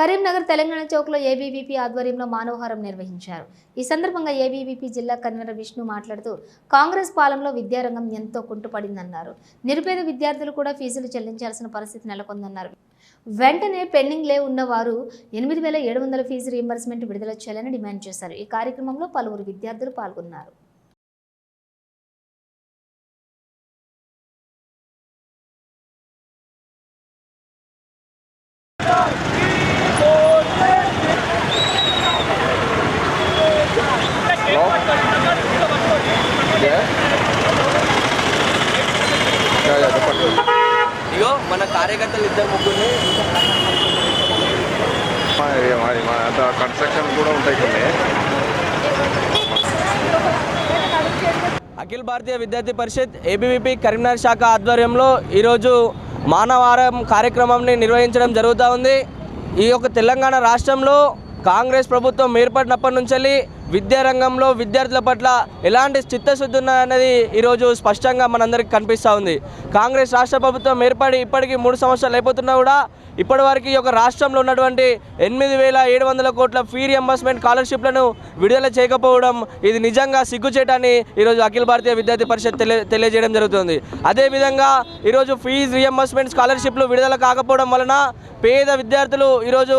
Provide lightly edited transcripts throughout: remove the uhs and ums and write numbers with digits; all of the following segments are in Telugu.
కరీంనగర్ తెలంగాణ చౌక్లో ఏబీవీపీ ఆధ్వర్యంలో మానవహారం నిర్వహించారు. ఈ సందర్భంగా ఏబీవీపీ జిల్లా కన్వీనర్ విష్ణు మాట్లాడుతూ కాంగ్రెస్ పాలనలో విద్యారంగం ఎంతో కుంటుపడిందన్నారు. నిరుపేద విద్యార్థులు కూడా ఫీజులు చెల్లించాల్సిన పరిస్థితి నెలకొందన్నారు. వెంటనే పెండింగ్ ఉన్న వారు 8,700 ఫీజు రీయింబర్స్మెంట్ విడుదల చేయాలని డిమాండ్ చేశారు. ఈ కార్యక్రమంలో పలువురు విద్యార్థులు పాల్గొన్నారు. ఇగో మన కార్యకర్తలు ఇద్దరు ముగ్గురిని కన్స్ట్రక్షన్ కూడా ఉంటాయి కొన్ని. అఖిల భారతీయ విద్యార్థి పరిషత్ ఏబీవీపీ కరీంనగర్ శాఖ ఆధ్వర్యంలో ఈరోజు మానవారం కార్యక్రమాన్ని నిర్వహించడం జరుగుతూ ఉంది. ఈ యొక్క తెలంగాణ రాష్ట్రంలో కాంగ్రెస్ ప్రభుత్వం ఏర్పడినప్పటి నుంచి విద్యారంగంలో విద్యార్థుల పట్ల ఎలాంటి చిత్తశుద్ధి ఉన్నదనేది ఈరోజు స్పష్టంగా మనందరికీ కనిపిస్తూ ఉంది. కాంగ్రెస్ రాష్ట్ర ప్రభుత్వం ఏర్పడి ఇప్పటికీ 3 సంవత్సరాలు అయిపోతున్నా కూడా ఇప్పటివరకు ఈ యొక్క రాష్ట్రంలో ఉన్నటువంటి 8,700 కోట్ల ఫీ రియంబర్స్మెంట్ స్కాలర్షిప్లను విడుదల చేయకపోవడం ఇది నిజంగా సిగ్గుచేటని ఈరోజు అఖిల భారతీయ విద్యార్థి పరిషత్ తెలియజేయడం జరుగుతుంది. అదేవిధంగా ఈరోజు ఫీజు రియంబర్స్మెంట్ స్కాలర్షిప్లు విడుదల కాకపోవడం వలన పేద విద్యార్థులు ఈరోజు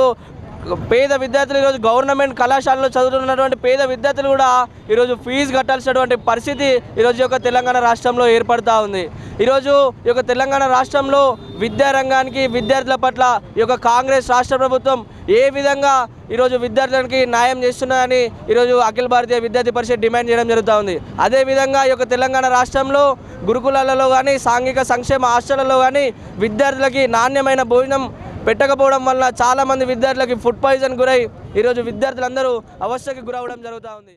గవర్నమెంట్ కళాశాలలో చదువుతున్నటువంటి పేద విద్యార్థులు కూడా ఈరోజు ఫీజు కట్టాల్సినటువంటి పరిస్థితి ఈరోజు యొక్క తెలంగాణ రాష్ట్రంలో ఏర్పడుతూ ఉంది. ఈరోజు ఈ యొక్క తెలంగాణ రాష్ట్రంలో విద్యారంగానికి విద్యార్థుల పట్ల ఈ యొక్క కాంగ్రెస్ రాష్ట్ర ప్రభుత్వం ఏ విధంగా ఈరోజు విద్యార్థులకి న్యాయం చేస్తున్నదని ఈరోజు అఖిల భారతీయ విద్యార్థి పరిషత్ డిమాండ్ చేయడం జరుగుతూ ఉంది. అదేవిధంగా ఈ యొక్క తెలంగాణ రాష్ట్రంలో గురుకులాలలో కానీ సాంఘిక సంక్షేమ హాస్టళ్లలో కానీ విద్యార్థులకి నాణ్యమైన భోజనం పెట్టకపోవడం వల్ల చాలామంది విద్యార్థులకి ఫుడ్ పాయిజన్ గురై ఈరోజు విద్యార్థులందరూ అవస్థకి గురవడం జరుగుతూ ఉంది.